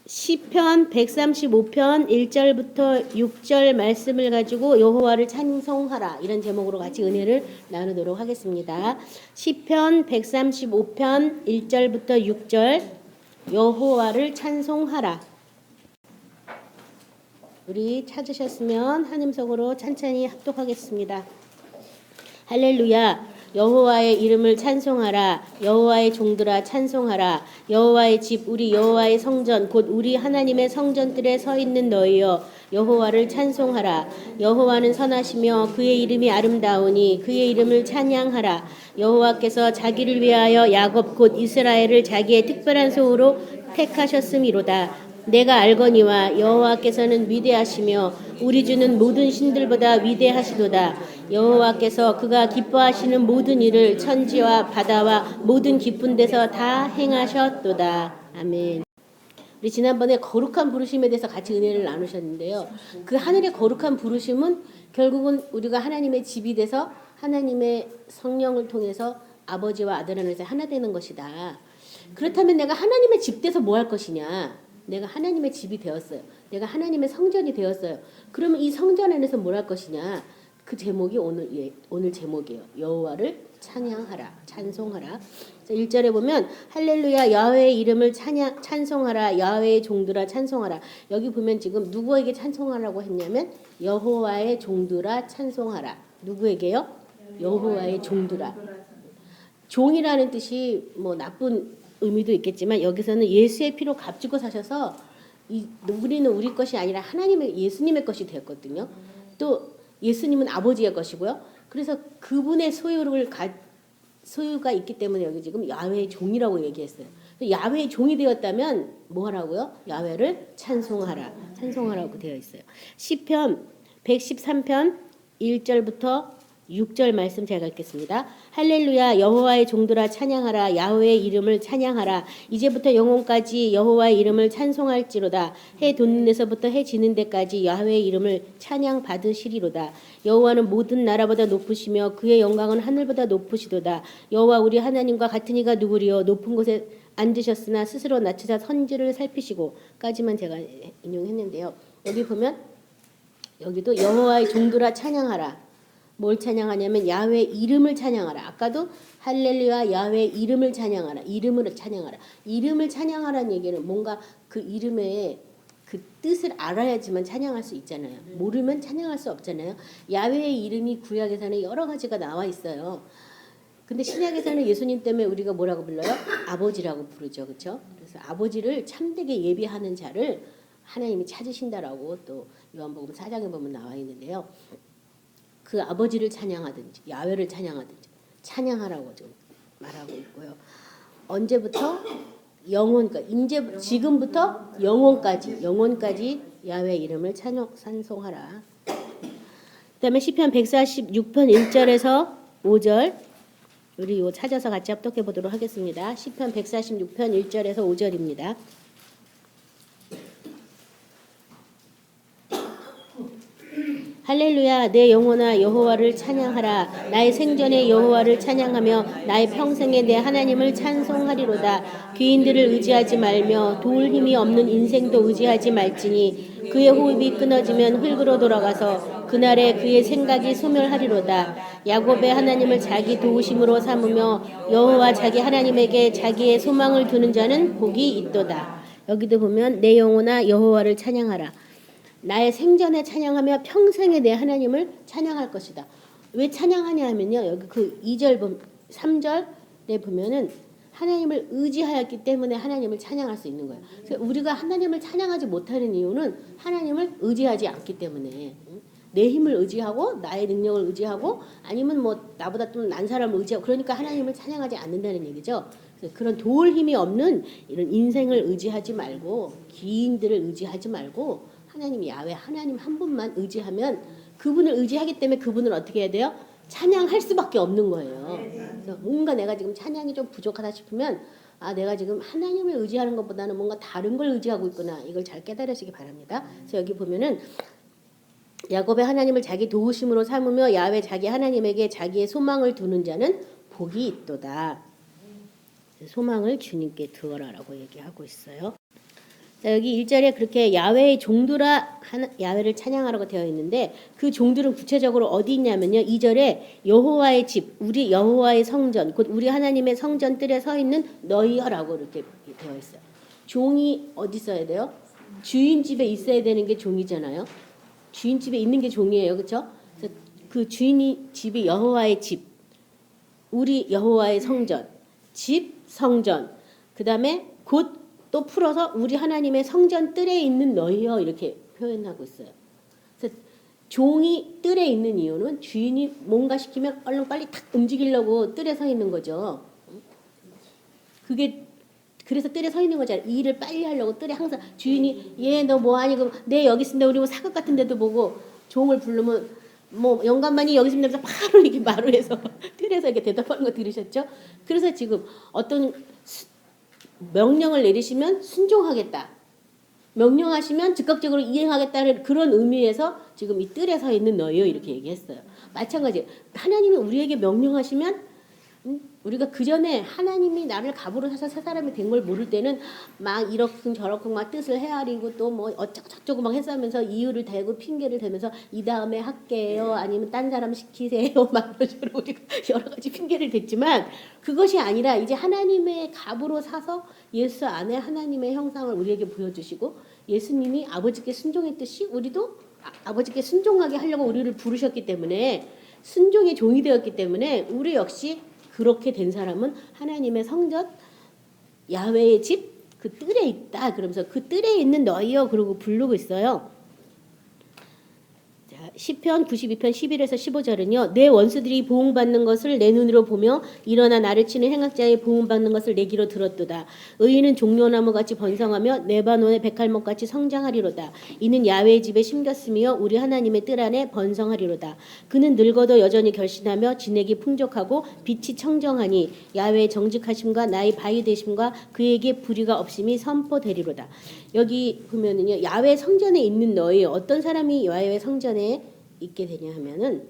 시편 135편 1절부터 6절 말씀을 가지고 여호와를 찬송하라 이런 제목으로 같이 은혜를 나누도록 하겠습니다. 시편 135편 1절부터 6절 여호와를 찬송하라. 우리 찾으셨으면 한음성으로 찬찬히 합독하겠습니다. 할렐루야. 여호와의 이름을 찬송하라. 여호와의 종들아 찬송하라. 여호와의 집 우리 여호와의 성전 곧 우리 하나님의 성전들에 서 있는 너희여 여호와를 찬송하라. 여호와는 선하시며 그의 이름이 아름다우니 그의 이름을 찬양하라. 여호와께서 자기를 위하여 야곱 곧 이스라엘을 자기의 특별한 소유로 택하셨음이로다. 내가 알거니와 여호와께서는 위대하시며 우리 주는 모든 신들보다 위대하시도다. 여호와께서 그가 기뻐하시는 모든 일을 천지와 바다와 모든 깊은 데서 다 행하셨도다. 아멘. 우리 지난번에 거룩한 부르심에 대해서 같이 은혜를 나누셨는데요. 그 하늘의 거룩한 부르심은 결국은 우리가 하나님의 집이 돼서 하나님의 성령을 통해서 아버지와 아들 안에서 하나 되는 것이다. 그렇다면 내가 하나님의 집 돼서 뭐 할 것이냐? 내가 하나님의 집이 되었어요. 내가 하나님의 성전이 되었어요. 그러면 이 성전 안에서 뭘 할 것이냐? 그 제목이 오늘 제목이에요. 여호와를 찬양하라. 찬송하라. 1절에 보면 할렐루야 야훼의 이름을 찬송하라. 야훼의 종들아 찬송하라. 여기 보면 지금 누구에게 찬송하라고 했냐면 여호와의 종들아 찬송하라. 누구에게요? 여호와의 종들아. 종이라는 뜻이 뭐 나쁜 의미도 있겠지만 여기서는 예수의 피로 값주고 사셔서 우리는 우리 것이 아니라 하나님의 예수님의 것이 되었거든요. 또 예수님은 아버지의 것이고요. 그래서 그분의 소유가 있기 때문에 여기 지금 야훼의 종이라고 얘기했어요. 야훼의 종이 되었다면 뭐 하라고요? 야훼를 찬송하라. 찬송하라고 되어 있어요. 시편 113편 1절부터 6절 말씀 제가 읽겠습니다. 할렐루야 여호와의 종들아 찬양하라. 야훼의 이름을 찬양하라. 이제부터 영혼까지 여호와의 이름을 찬송할지로다. 해 돋는 데서부터 해 지는 데까지 야훼의 이름을 찬양 받으시리로다. 여호와는 모든 나라보다 높으시며 그의 영광은 하늘보다 높으시도다. 여호와 우리 하나님과 같은 이가 누구리요? 높은 곳에 앉으셨으나 스스로 낮추사 선지를 살피시고 까지만 제가 인용했는데요. 여기 보면 여기도 여호와의 종들아 찬양하라. 뭘 찬양하냐면 야훼 이름을 찬양하라. 아까도 할렐루야 야훼 이름을 찬양하라. 이름으로 찬양하라. 이름을 찬양하라는 얘기는 뭔가 그 이름의 그 뜻을 알아야지만 찬양할 수 있잖아요. 모르면 찬양할 수 없잖아요. 야훼의 이름이 구약에서는 여러 가지가 나와 있어요. 근데 신약에서는 예수님 때문에 우리가 뭐라고 불러요? 아버지라고 부르죠. 그렇죠? 그래서 아버지를 참되게 예비하는 자를 하나님이 찾으신다라고 또 요한복음 4장에 보면 나와 있는데요. 그 아버지를 찬양하든지 야훼를 찬양하든지 찬양하라고 지금 말하고 있고요. 언제부터? 영혼까지 지금부터 영혼까지 야훼 이름을 찬송하라. 그다음에 시편 146편 1절에서 5절 우리 이거 찾아서 같이 합독해 보도록 하겠습니다. 시편 146편 1절에서 5절입니다. 할렐루야 내 영혼아 여호와를 찬양하라. 나의 생전에 여호와를 찬양하며 나의 평생에 내 하나님을 찬송하리로다. 귀인들을 의지하지 말며 도울 힘이 없는 인생도 의지하지 말지니 그의 호흡이 끊어지면 흙으로 돌아가서 그날에 그의 생각이 소멸하리로다. 야곱의 하나님을 자기 도우심으로 삼으며 여호와 자기 하나님에게 자기의 소망을 두는 자는 복이 있도다. 여기도 보면 내 영혼아 여호와를 찬양하라. 나의 생전에 찬양하며 평생에 내 하나님을 찬양할 것이다. 왜 찬양하냐 하면요. 여기 그 2절, 3절에 보면은 하나님을 의지하였기 때문에 하나님을 찬양할 수 있는 거예요. 그래서 우리가 하나님을 찬양하지 못하는 이유는 하나님을 의지하지 않기 때문에 내 힘을 의지하고 나의 능력을 의지하고 아니면 뭐 나보다 좀 난 사람을 의지하고 그러니까 하나님을 찬양하지 않는다는 얘기죠. 그래서 그런 도울 힘이 없는 이런 인생을 의지하지 말고 기인들을 의지하지 말고 하나님 야훼 하나님 한 분만 의지하면 그분을 의지하기 때문에 그분을 어떻게 해야 돼요? 찬양할 수밖에 없는 거예요. 그래서 뭔가 내가 지금 찬양이 좀 부족하다 싶으면 내가 지금 하나님을 의지하는 것보다는 뭔가 다른 걸 의지하고 있구나. 이걸 잘 깨달으시기 바랍니다. 그래서 여기 보면은 야곱의 하나님을 자기 도우심으로 삼으며 야훼 자기 하나님에게 자기의 소망을 두는 자는 복이 있도다. 소망을 주님께 두어라라고 얘기하고 있어요. 자, 여기 1절에 그렇게 야훼의 종들아 야훼를 찬양하라고 되어 있는데 그 종들은 구체적으로 어디 있냐면요. 2절에 여호와의 집, 우리 여호와의 성전, 곧 우리 하나님의 성전 뜰에 서 있는 너희여라고 이렇게 되어 있어요. 종이 어디 있어야 돼요? 주인 집에 있어야 되는 게 종이잖아요. 주인 집에 있는 게 종이에요. 그렇죠? 그 주인이 집이 여호와의 집, 우리 여호와의 성전, 집, 성전, 그 다음에 곧 또 풀어서 우리 하나님의 성전 뜰에 있는 너희여 이렇게 표현하고 있어요. 그래서 종이 뜰에 있는 이유는 주인이 뭔가 시키면 얼른 빨리 탁 움직이려고 뜰에 서 있는 거죠. 그게 그래서 뜰에 서 있는 거잖아요. 이 일을 빨리 하려고 뜰에 항상 주인이 얘 너 뭐하니? 그럼 네 여기 있습니다. 우리 뭐 사극 같은 데도 보고 종을 부르면 뭐 영감만이 여기 있습니다. 바로 이렇게 마루에서 뜰에서 이렇게 대답하는 거 들으셨죠? 그래서 지금 어떤 명령을 내리시면 순종하겠다. 명령하시면 즉각적으로 이행하겠다는 그런 의미에서 지금 이 뜰에 서 있는 너희요 이렇게 얘기했어요. 마찬가지 하나님이 우리에게 명령하시면 우리가 그 전에 하나님이 나를 갑으로 사서 새 사람이 된 걸 모를 때는 막 이렇쿵 저렇쿵 막 뜻을 헤아리고 또 뭐 어쩌고 저쩌고 막 했으면서 이유를 대고 핑계를 대면서 이 다음에 할게요 아니면 딴 사람 시키세요 막 이런 식으로 우리가 여러 가지 핑계를 댔지만 그것이 아니라 이제 하나님의 갑으로 사서 예수 안에 하나님의 형상을 우리에게 보여주시고 예수님이 아버지께 순종했듯이 우리도 아버지께 순종하게 하려고 우리를 부르셨기 때문에 순종의 종이 되었기 때문에 우리 역시 그렇게 된 사람은 하나님의 성전 야훼의 집 그 뜰에 있다. 그러면서 그 뜰에 있는 너희여 그러고 부르고 있어요. 시편 92편 11에서 15절은요. 내 원수들이 보응받는 것을 내 눈으로 보며 일어나 나를 치는 행악자의 보응받는 것을 내 귀로 들었도다. 의인은 종려나무같이 번성하며 레바논의 백할목같이 성장하리로다. 이는 야훼의 집에 심겼으며 우리 하나님의 뜰 안에 번성하리로다. 그는 늙어도 여전히 결신하며 진액이 풍족하고 빛이 청정하니 야훼의 정직하심과 나의 바위 되심과 그에게 불의가 없음이 선포되리로다. 여기 보면은요. 야훼 성전에 있는 너희 어떤 사람이 야훼 성전에 있게 되냐 하면은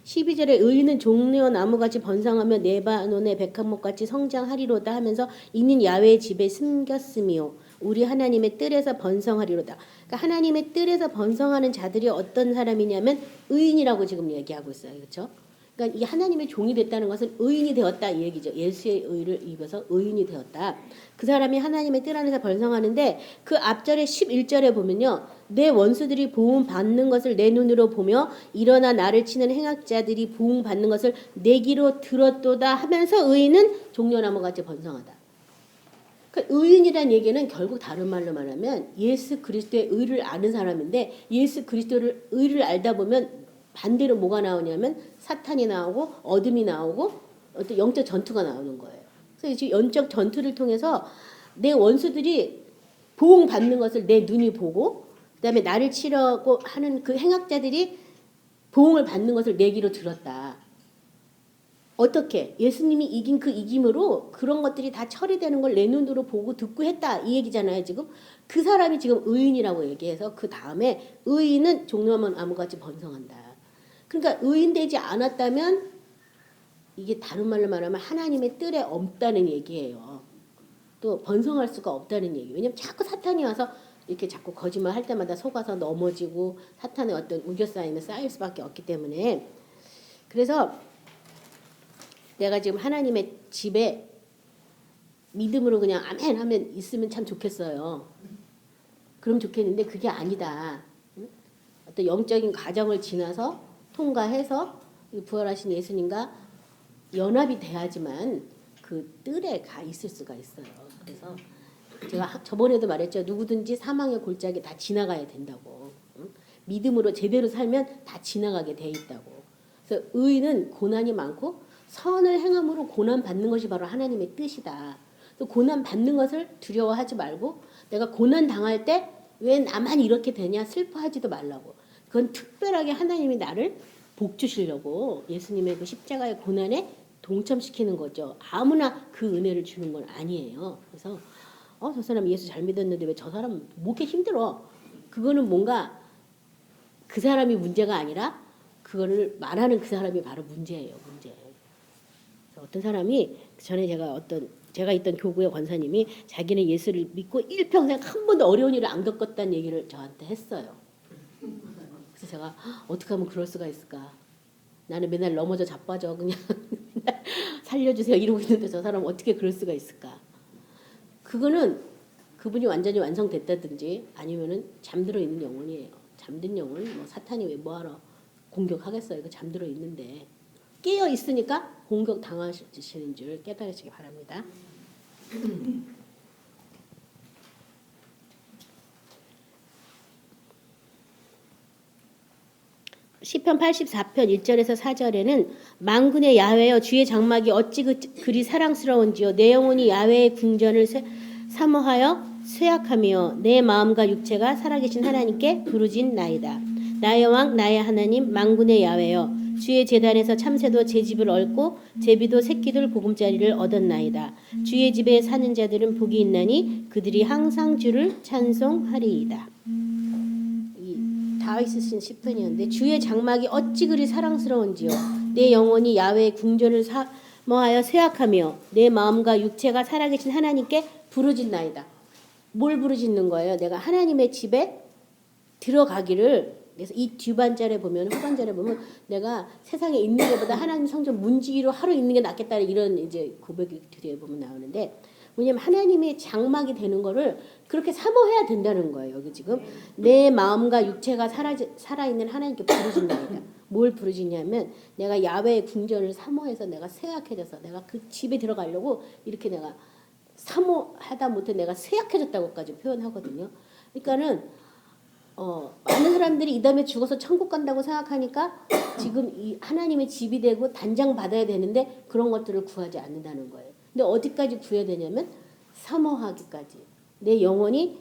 12절에 의인은 종려나무같이 번성하며 레바논의 백합목같이 성장하리로다 하면서 이는 야훼의 집에 숨겼으며 우리 하나님의 뜰에서 번성하리로다. 그러니까 하나님의 뜰에서 번성하는 자들이 어떤 사람이냐면 의인이라고 지금 얘기하고 있어요. 그렇죠? 그러니까 이 하나님의 종이 됐다는 것은 의인이 되었다 이 얘기죠. 예수의 의를 입어서 의인이 되었다. 그 사람이 하나님의 뜰 안에서 번성하는데 그 앞절에 11절에 보면요. 내 원수들이 보응받는 것을 내 눈으로 보며 일어나 나를 치는 행악자들이 보응받는 것을 내 귀로 들었도다 하면서 의인은 종려나무같이 번성하다. 그러니까 의인이라는 얘기는 결국 다른 말로 말하면 예수 그리스도의 의를 아는 사람인데 예수 그리스도를 의를 알다 보면 반대로 뭐가 나오냐면 사탄이 나오고 어둠이 나오고 어떤 영적 전투가 나오는 거예요. 그래서 지금 영적 전투를 통해서 내 원수들이 보응받는 것을 내 눈이 보고 그다음에 나를 치려고 하는 그 행악자들이 보응을 받는 것을 내 귀로 들었다. 어떻게? 예수님이 이긴 그 이김으로 그런 것들이 다 처리되는 걸 내 눈으로 보고 듣고 했다. 이 얘기잖아요. 지금 그 사람이 지금 의인이라고 얘기해서 그 다음에 의인은 종려나무같이 번성한다. 그러니까 의인되지 않았다면 이게 다른 말로 말하면 하나님의 뜰에 없다는 얘기예요. 또 번성할 수가 없다는 얘기예요. 왜냐하면 자꾸 사탄이 와서 이렇게 자꾸 거짓말 할 때마다 속아서 넘어지고 사탄의 어떤 우겨싸임에 쌓일 수밖에 없기 때문에 그래서 내가 지금 하나님의 집에 믿음으로 그냥 아멘 하면 있으면 참 좋겠어요. 그럼 좋겠는데 그게 아니다. 어떤 영적인 과정을 지나서 통과해서 부활하신 예수님과 연합이 돼야지만 그 뜰에 가 있을 수가 있어요. 그래서 제가 저번에도 말했죠. 누구든지 사망의 골짜기 다 지나가야 된다고. 믿음으로 제대로 살면 다 지나가게 돼 있다고. 그래서 의인은 고난이 많고 선을 행함으로 고난 받는 것이 바로 하나님의 뜻이다. 그래서 고난 받는 것을 두려워하지 말고 내가 고난 당할 때 왜 나만 이렇게 되냐 슬퍼하지도 말라고. 그건 특별하게 하나님이 나를 복 주시려고 예수님의 그 십자가의 고난에 동참시키는 거죠. 아무나 그 은혜를 주는 건 아니에요. 그래서 저 사람 예수 잘 믿었는데 왜 저 사람 목에 힘들어? 그거는 뭔가 그 사람이 문제가 아니라 그거를 말하는 그 사람이 바로 문제예요. 문제. 어떤 사람이 전에 제가 어떤 제가 있던 교구의 권사님이 자기는 예수를 믿고 일평생 한 번도 어려운 일을 안 겪었다는 얘기를 저한테 했어요. 그래서 제가 어떻게 하면 그럴 수가 있을까? 나는 맨날 넘어져 자빠져 그냥 살려주세요 이러고 있는데 저 사람 어떻게 그럴 수가 있을까? 그거는 그분이 완전히 완성됐다든지 아니면은 잠들어 있는 영혼이에요. 잠든 영혼 뭐 사탄이 왜 뭐하러 공격하겠어요? 그 잠들어 있는데 깨어 있으니까 공격 당하시는 줄 깨달으시기 바랍니다. 시편 84편 1절에서 4절에는 만군의 야훼여 주의 장막이 어찌 그리 사랑스러운지요 내 영혼이 야훼의 궁전을 사모하여 쇠약하며 내 마음과 육체가 살아계신 하나님께 부르짖나이다. 나의 왕 나의 하나님 만군의 야훼여 주의 제단에서 참새도 제 집을 얻고 제비도 새끼들 보금자리를 얻었나이다. 주의 집에 사는 자들은 복이 있나니 그들이 항상 주를 찬송하리이다. 다윗이 쓴 시편이었는데 주의 장막이 어찌 그리 사랑스러운지요 내 영혼이 야훼의 궁전을 사모하여 쇠약하며 내 마음과 육체가 살아계신 하나님께 부르짖나이다. 뭘 부르짖는 거예요? 내가 하나님의 집에 들어가기를. 그래서 이 뒷반절에 보면 후반절에 보면 내가 세상에 있는 것보다 하나님 성전 문지기로 하루 있는 게 낫겠다 이런 이제 고백이 뒤에 보면 나오는데 왜냐면 하나님의 장막이 되는 거를 그렇게 사모해야 된다는 거예요. 여기 지금 내 마음과 육체가 살아있는 하나님께 부르짖나이다. 뭘 부르짖냐면 내가 야훼의 궁전을 사모해서 내가 쇠약해져서 내가 그 집에 들어가려고 이렇게 내가 사모하다 못해 내가 쇠약해졌다고까지 표현하거든요. 그러니까는 많은 사람들이 이 다음에 죽어서 천국 간다고 생각하니까 지금 이 하나님의 집이 되고 단장 받아야 되는데 그런 것들을 구하지 않는다는 거예요. 근데 어디까지 구해야 되냐면 사모하기까지. 내 영혼이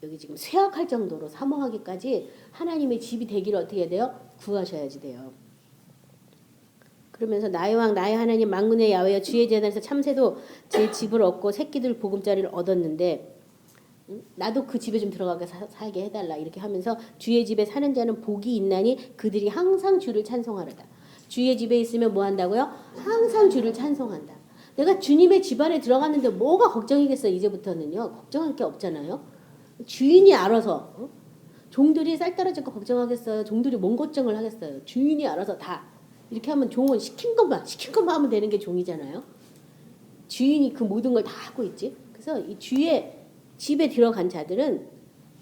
여기 지금 쇠약할 정도로 사모하기까지 하나님의 집이 되기를 어떻게 해야 돼요? 구하셔야지 돼요. 그러면서 나의 왕 나의 하나님 만군의 야훼여 주의 제단에서 참새도 제 집을 얻고 새끼들 보금자리를 얻었는데 나도 그 집에 좀 들어가게 살게 해달라 이렇게 하면서 주의 집에 사는 자는 복이 있나니 그들이 항상 주를 찬송하리다. 주의 집에 있으면 뭐 한다고요? 항상 주를 찬송한다. 내가 주님의 집 안에 들어갔는데 뭐가 걱정이겠어요? 이제부터는요. 걱정할 게 없잖아요. 주인이 알아서 종들이 쌀 떨어질까 걱정하겠어요? 종들이 뭔 걱정을 하겠어요? 주인이 알아서 다 이렇게 하면 종은 시킨 것만 하면 되는 게 종이잖아요. 주인이 그 모든 걸 다 하고 있지. 그래서 이 주의 집에 들어간 자들은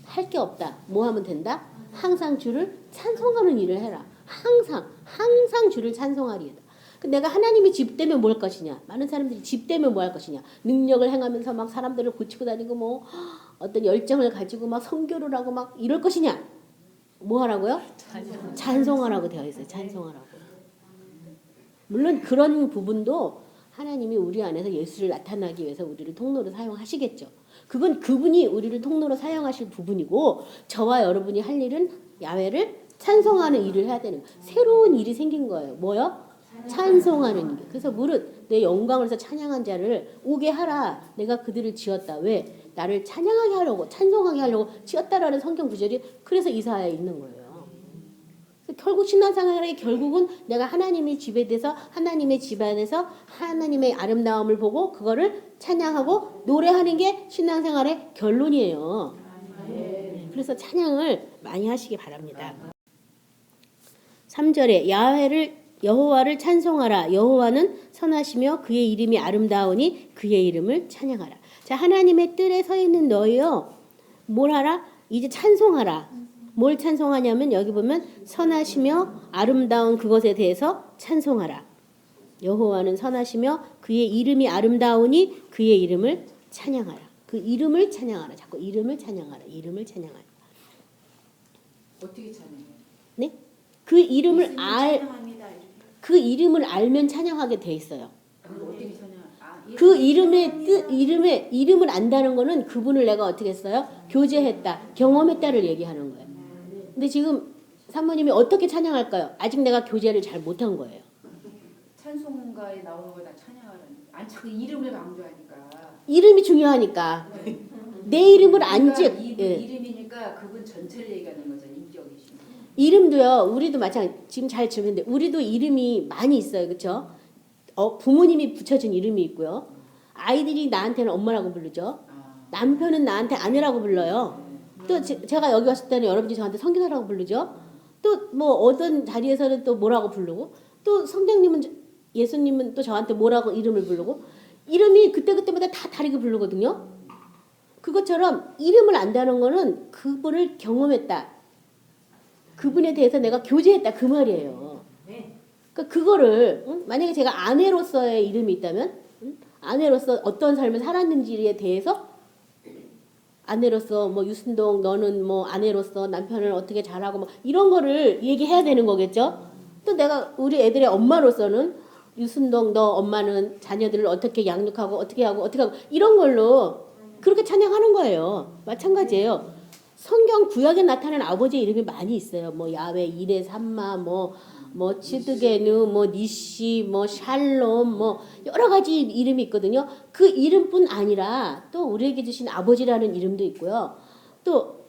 할 게 없다. 뭐 하면 된다? 항상 주를 찬송하는 일을 해라. 항상 주를 찬송하리이다. 내가 하나님의 집 되면 뭘 것이냐? 많은 사람들이 집 되면 뭐 할 것이냐? 능력을 행하면서 막 사람들을 고치고 다니고 뭐 어떤 열정을 가지고 막 선교를 하고 막 이럴 것이냐? 뭐 하라고요? 찬송하라고 되어 있어요. 찬송하라고. 물론 그런 부분도 하나님이 우리 안에서 예수를 나타나기 위해서 우리를 통로로 사용하시겠죠. 그건 그분이 우리를 통로로 사용하실 부분이고 저와 여러분이 할 일은 야훼를 찬송하는 일을 해야 되는 거예요. 새로운 일이 생긴 거예요. 뭐요? 찬송하는 일. 그래서 무릇 내 영광을 해서 찬양한 자를 오게 하라. 내가 그들을 지었다. 왜? 나를 찬양하게 하려고 찬송하게 하려고 지었다라는 성경 구절이 그래서 이사야에 있는 거예요. 결국 신앙생활의 결국은 내가 하나님의 집에 대해서 하나님의 집안에서 하나님의 아름다움을 보고 그거를 찬양하고 노래하는 게 신앙생활의 결론이에요. 그래서 찬양을 많이 하시기 바랍니다. 3절에 여호와를 찬송하라. 여호와는 선하시며 그의 이름이 아름다우니 그의 이름을 찬양하라. 자, 하나님의 뜰에 서 있는 너희요. 뭘 하라? 이제 찬송하라. 뭘 찬송하냐면 여기 보면 선하시며 아름다운 그것에 대해서 찬송하라. 여호와는 선하시며 그의 이름이 아름다우니 그의 이름을 찬양하라. 그 이름을 찬양하라. 자꾸 이름을 찬양하라. 이름을 찬양하라. 어떻게 찬양해요? 네? 그 이름을 알면 찬양하게 돼 있어요. 어떻게 찬양? 그 이름을 안다는 거는 그분을 내가 어떻게 했어요? 교제했다, 경험했다를 얘기하는 거예요. 근데 지금 사모님이 어떻게 찬양할까요? 아직 내가 교제를 잘 못한 거예요. 찬송가에 나오는 걸 다 찬양하는. 안 자꾸 이름을 강조하니까. 이름이 중요하니까. 내 이름을 안지. 이름이니까 그분 전체를 얘기하는 거죠. 인격이신. 이름도요. 우리도 마찬가지. 지금 잘 지었는데 우리도 이름이 많이 있어요, 그렇죠? 부모님이 붙여준 이름이 있고요. 아이들이 나한테는 엄마라고 부르죠. 아. 남편은 나한테 아내라고 불러요. 또 제가 여기 왔을 때는 여러분들이 저한테 성교사라고 부르죠. 또 뭐 어떤 자리에서는 또 뭐라고 부르고 또 성령님은 예수님은 또 저한테 뭐라고 이름을 부르고 이름이 그때그때마다 다 다르게 부르거든요. 그것처럼 이름을 안다는 거는 그분을 경험했다. 그분에 대해서 내가 교제했다 그 말이에요. 네. 그러니까 그거를 만약에 제가 아내로서의 이름이 있다면 아내로서 어떤 삶을 살았는지에 대해서 아내로서 뭐 유순동 너는 뭐 아내로서 남편을 어떻게 잘하고 뭐 이런 거를 얘기해야 되는 거겠죠. 또 내가 우리 애들의 엄마로서는 유순동 너 엄마는 자녀들을 어떻게 양육하고 어떻게 하고 이런 걸로 그렇게 찬양하는 거예요. 마찬가지예요. 성경 구약에 나타나는 아버지의 이름이 많이 있어요. 뭐 야훼, 이레, 삼마, 뭐 치드게누, 뭐 니시, 뭐 샬롬, 뭐 여러 가지 이름이 있거든요. 그 이름뿐 아니라 또 우리에게 주신 아버지라는 이름도 있고요. 또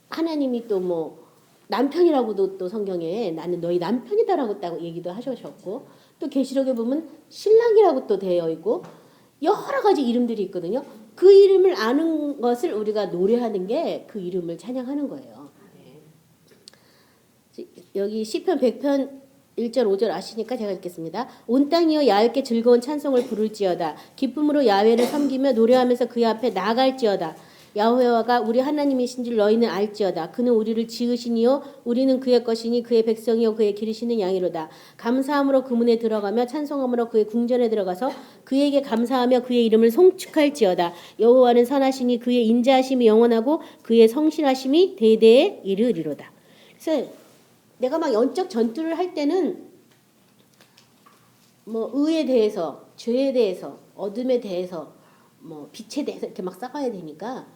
하나님이 또 뭐 남편이라고도 또 성경에 나는 너희 남편이다라고 딱 얘기도 하셨고 또 계시록에 보면 신랑이라고 또 되어 있고 여러 가지 이름들이 있거든요. 그 이름을 아는 것을 우리가 노래하는 게 그 이름을 찬양하는 거예요. 여기 시편 100편 1절 5절 아시니까 제가 읽겠습니다. 온 땅이여 야훼께 즐거운 찬송을 부를지어다. 기쁨으로 야훼를 섬기며 노래하면서 그의 앞에 나아갈지어다. 야훼가 우리 하나님이신 줄 너희는 알지어다. 그는 우리를 지으시니요 우리는 그의 것이니 그의 백성이요 그의 기르시는 양이로다. 감사함으로 그 문에 들어가며 찬송함으로 그의 궁전에 들어가서 그에게 감사하며 그의 이름을 송축할지어다. 여호와는 선하시니 그의 인자하심이 영원하고 그의 성실하심이 대대에 이르리로다. 그래서 내가 막 영적 전투를 할 때는 뭐 의에 대해서, 죄에 대해서, 어둠에 대해서, 뭐 빛에 대해서 이렇게 막 싸가야 되니까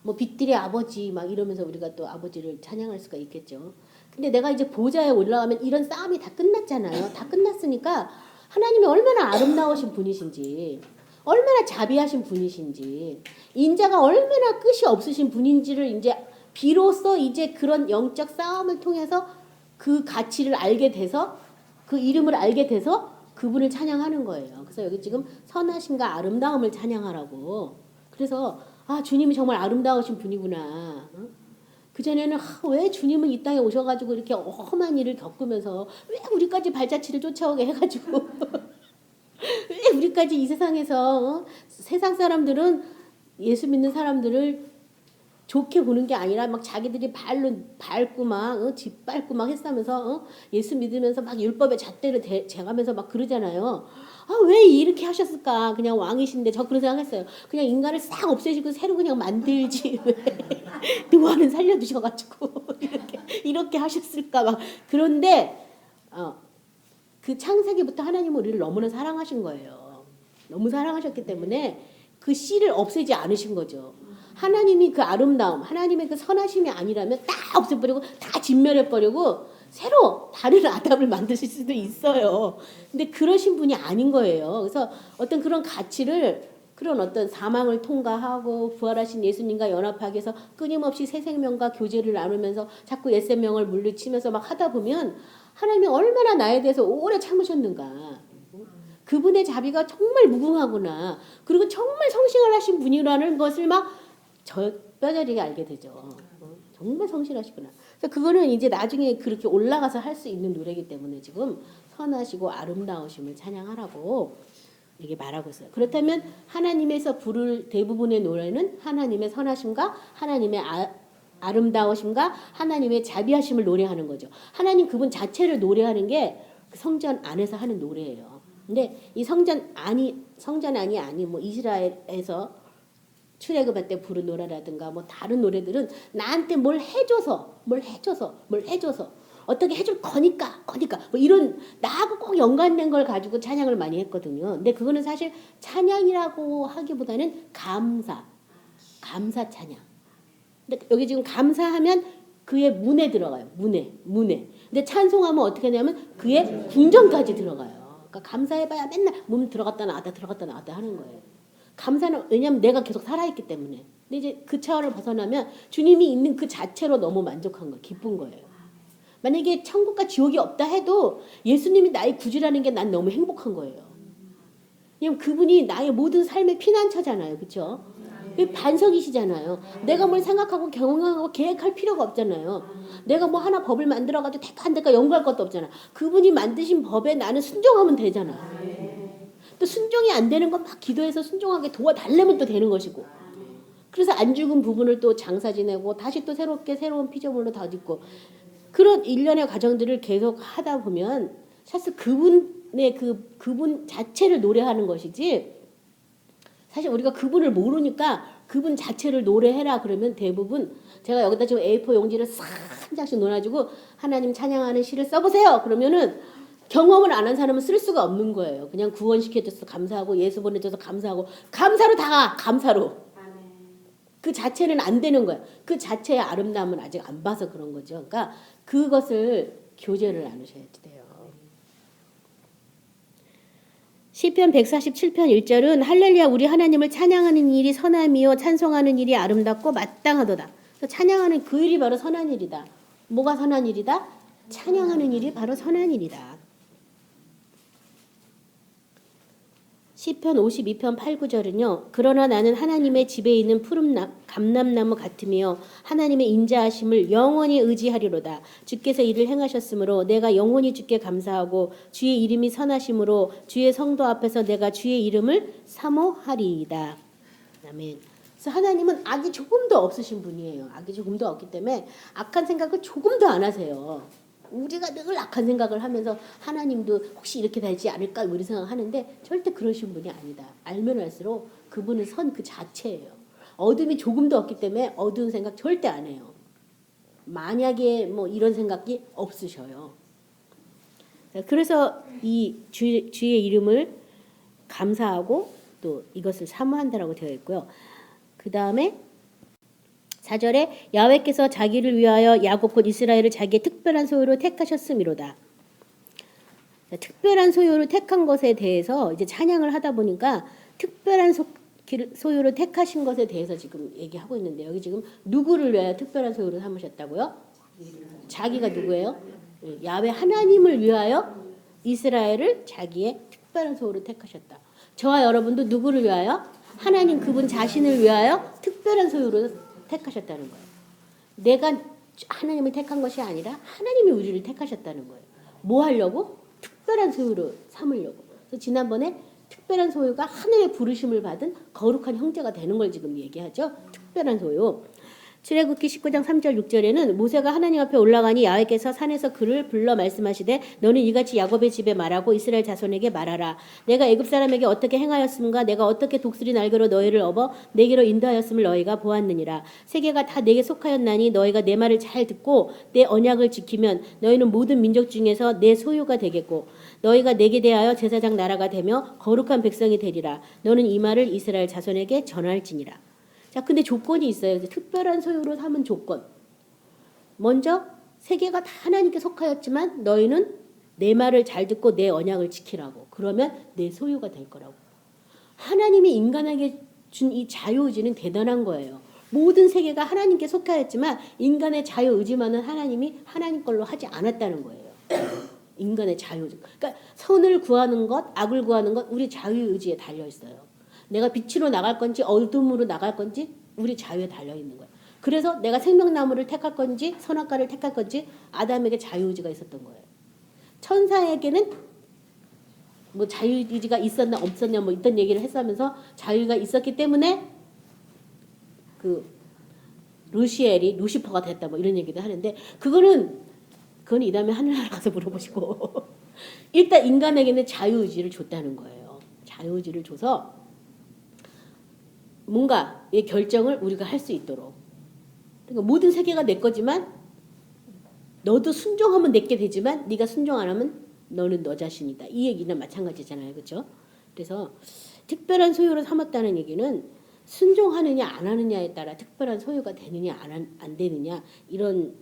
뭐 빛들의 아버지 막 이러면서 우리가 또 아버지를 찬양할 수가 있겠죠. 근데 내가 이제 보좌에 올라가면 이런 싸움이 다 끝났잖아요. 다 끝났으니까 하나님이 얼마나 아름다우신 분이신지, 얼마나 자비하신 분이신지, 인자가 얼마나 끝이 없으신 분인지를 이제 비로소 이제 그런 영적 싸움을 통해서 그 가치를 알게 돼서 그 이름을 알게 돼서 그분을 찬양하는 거예요. 그래서 여기 지금 선하심과 아름다움을 찬양하라고. 그래서 아 주님이 정말 아름다우신 분이구나. 그전에는 왜 주님은 이 땅에 오셔가지고 이렇게 험한 일을 겪으면서 왜 우리까지 발자취를 쫓아오게 해가지고 왜 우리까지 이 세상에서 세상 사람들은 예수 믿는 사람들을 좋게 보는 게 아니라 막 자기들이 발로 밟고 막 짓밟고 막 했다면서 예수 믿으면서 막 율법의 잣대를 재가면서 막 그러잖아요. 아, 왜 이렇게 하셨을까? 그냥 왕이신데 저 그런 생각했어요. 그냥 인간을 싹 없애시고 새로 그냥 만들지 왜 노아는 살려두셔가지고 이렇게 하셨을까? 막 그런데 그 창세기부터 하나님은 우리를 너무나 사랑하신 거예요. 너무 사랑하셨기 때문에 그 씨를 없애지 않으신 거죠. 하나님이 그 아름다움, 하나님의 그 선하심이 아니라면 다 없애버리고 다 진멸해버리고 새로 다른 아담을 만드실 수도 있어요. 근데 그러신 분이 아닌 거예요. 그래서 어떤 그런 가치를 그런 어떤 사망을 통과하고 부활하신 예수님과 연합하기 위해서 끊임없이 새 생명과 교제를 나누면서 자꾸 옛 생명을 물리치면서 막 하다 보면 하나님이 얼마나 나에 대해서 오래 참으셨는가. 그분의 자비가 정말 무궁하구나. 그리고 정말 성실하신 분이라는 것을 막 뼈저리게 알게 되죠. 정말 성실하시구나. 그래서 그거는 이제 나중에 그렇게 올라가서 할 수 있는 노래이기 때문에 지금 선하시고 아름다우심을 찬양하라고 이렇게 말하고 있어요. 그렇다면 하나님에서 부를 대부분의 노래는 하나님의 선하심과 하나님의 아름다우심과 하나님의 자비하심을 노래하는 거죠. 하나님 그분 자체를 노래하는 게 성전 안에서 하는 노래예요. 근데 이 성전 안이 뭐 이스라엘에서 출애굽할 때 부른 노래라든가 뭐 다른 노래들은 나한테 뭘 해줘서 어떻게 해줄 거니까 뭐 이런 나하고 꼭 연관된 걸 가지고 찬양을 많이 했거든요. 근데 그거는 사실 찬양이라고 하기보다는 감사 찬양. 근데 여기 지금 감사하면 그의 문에 들어가요. 문에. 근데 찬송하면 어떻게 하냐면 그의 궁전까지 들어가요. 그러니까 감사해봐야 맨날 몸 들어갔다 나왔다 하는 거예요. 감사는 왜냐면 내가 계속 살아있기 때문에. 근데 이제 그 차원을 벗어나면 주님이 있는 그 자체로 너무 만족한 거예요. 기쁜 거예요. 만약에 천국과 지옥이 없다 해도 예수님이 나의 구주라는 게 난 너무 행복한 거예요. 왜냐면 그분이 나의 모든 삶의 피난처잖아요. 그렇죠? 반석이시잖아요. 내가 뭘 생각하고 경영하고 계획할 필요가 없잖아요. 내가 뭐 하나 법을 만들어가지고 대가 대가 연구할 것도 없잖아. 그분이 만드신 법에 나는 순종하면 되잖아. 또 순종이 안 되는 건 막 기도해서 순종하게 도와달라면 또 되는 것이고. 그래서 안 죽은 부분을 또 장사 지내고 다시 또 새롭게 새로운 피조물로 다짓고 그런 일련의 과정들을 계속 하다 보면 사실 그분의 그분 자체를 노래하는 것이지 사실 우리가 그분을 모르니까 그분 자체를 노래해라 그러면 대부분 제가 여기다 지금 A4 용지를 싹 한 장씩 놓아가지고 하나님 찬양하는 시를 써보세요. 그러면은 경험을 안 한 사람은 쓸 수가 없는 거예요. 그냥 구원시켜줘서 감사하고 예수 보내줘서 감사하고 감사로 다가 감사로. 그 자체는 안 되는 거야. 그 자체의 아름다움은 아직 안 봐서 그런 거죠. 그러니까 그것을 교제를 나누셔야 돼요. 시편 147편 1절은 할렐루야 우리 하나님을 찬양하는 일이 선함이요 찬송하는 일이 아름답고 마땅하도다. 찬양하는 그 일이 바로 선한 일이다. 뭐가 선한 일이다? 찬양하는 일이 바로 선한 일이다. 시편 52편 8, 9절은요. 그러나 나는 하나님의 집에 있는 푸른 감람나무 같으며 하나님의 인자하심을 영원히 의지하리로다. 주께서 이를 행하셨으므로 내가 영원히 주께 감사하고 주의 이름이 선하심으로 주의 성도 앞에서 내가 주의 이름을 사모하리이다. 아멘. 그래서 하나님은 악이 조금도 없으신 분이에요. 악이 조금도 없기 때문에 악한 생각을 조금도 안 하세요. 우리가 늘 악한 생각을 하면서 하나님도 혹시 이렇게 되지 않을까 우리 생각하는데 절대 그러신 분이 아니다. 알면 알수록 그분은 선 그 자체예요. 어둠이 조금도 없기 때문에 어두운 생각 절대 안 해요. 만약에 뭐 이런 생각이 없으셔요. 그래서 이 주의 이름을 감사하고 또 이것을 사모한다라고 되어 있고요. 그 다음에 4절에 야훼께서 자기를 위하여 야곱 곧 이스라엘을 자기의 특별한 소유로 택하셨음이로다. 특별한 소유로 택한 것에 대해서 이제 찬양을 하다 보니까 특별한 소유로 택하신 것에 대해서 지금 얘기하고 있는데 여기 지금 누구를 위하여 특별한 소유로 삼으셨다고요? 자기가 누구예요? 야훼 하나님을 위하여 이스라엘을 자기의 특별한 소유로 택하셨다. 저와 여러분도 누구를 위하여? 하나님 그분 자신을 위하여 특별한 소유로 택하셨다는 거예요. 내가 하나님을 택한 것이 아니라 하나님이 우리를 택하셨다는 거예요. 뭐 하려고? 특별한 소유로 삼으려고. 그래서 지난번에 특별한 소유가 하늘의 부르심을 받은 거룩한 형제가 되는 걸 지금 얘기하죠. 특별한 소유. 출애굽기 19장 3절 6절에는 모세가 하나님 앞에 올라가니 야훼께서 산에서 그를 불러 말씀하시되 너는 이같이 야곱의 집에 말하고 이스라엘 자손에게 말하라. 내가 애굽 사람에게 어떻게 행하였음과 내가 어떻게 독수리 날개로 너희를 업어 내게로 인도하였음을 너희가 보았느니라. 세계가 다 내게 속하였나니 너희가 내 말을 잘 듣고 내 언약을 지키면 너희는 모든 민족 중에서 내 소유가 되겠고 너희가 내게 대하여 제사장 나라가 되며 거룩한 백성이 되리라. 너는 이 말을 이스라엘 자손에게 전할지니라. 자, 근데 조건이 있어요. 특별한 소유로 삼은 조건. 먼저 세계가 다 하나님께 속하였지만 너희는 내 말을 잘 듣고 내 언약을 지키라고. 그러면 내 소유가 될 거라고. 하나님이 인간에게 준 이 자유의지는 대단한 거예요. 모든 세계가 하나님께 속하였지만 인간의 자유의지만은 하나님이 하나님 걸로 하지 않았다는 거예요. 인간의 자유의지. 그러니까 선을 구하는 것, 악을 구하는 것 우리 자유의지에 달려 있어요. 내가 빛으로 나갈 건지 어둠으로 나갈 건지 우리 자유에 달려있는 거예요. 그래서 내가 생명나무를 택할 건지 선악과를 택할 건지 아담에게 자유의지가 있었던 거예요. 천사에게는 뭐 자유의지가 있었나 없었냐 뭐 이런 얘기를 했으면서 자유가 있었기 때문에 그 루시퍼가 됐다 뭐 이런 얘기도 하는데 그건 이 다음에 하늘나라 가서 물어보시고 일단 인간에게는 자유의지를 줬다는 거예요. 자유의지를 줘서 뭔가 이 결정을 우리가 할 수 있도록. 그러니까 모든 세계가 내 거지만 너도 순종하면 내게 되지만 네가 순종 안 하면 너는 너 자신이다. 이 얘기는 마찬가지잖아요. 그렇죠? 그래서 특별한 소유로 삼았다는 얘기는 순종하느냐 안 하느냐에 따라 특별한 소유가 되느냐 안 되느냐 이런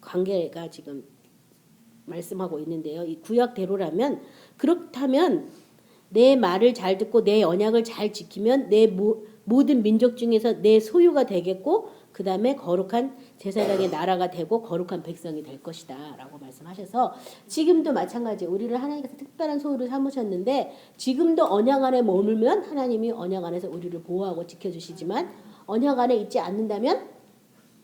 관계가 지금 말씀하고 있는데요. 이 구약대로라면 그렇다면 내 말을 잘 듣고 내 언약을 잘 지키면 내 모든 민족 중에서 내 소유가 되겠고 그 다음에 거룩한 제사장의 나라가 되고 거룩한 백성이 될 것이다 라고 말씀하셔서 지금도 마찬가지 우리를 하나님께서 특별한 소유로 삼으셨는데 지금도 언약 안에 머물면 하나님이 언약 안에서 우리를 보호하고 지켜주시지만 언약 안에 있지 않는다면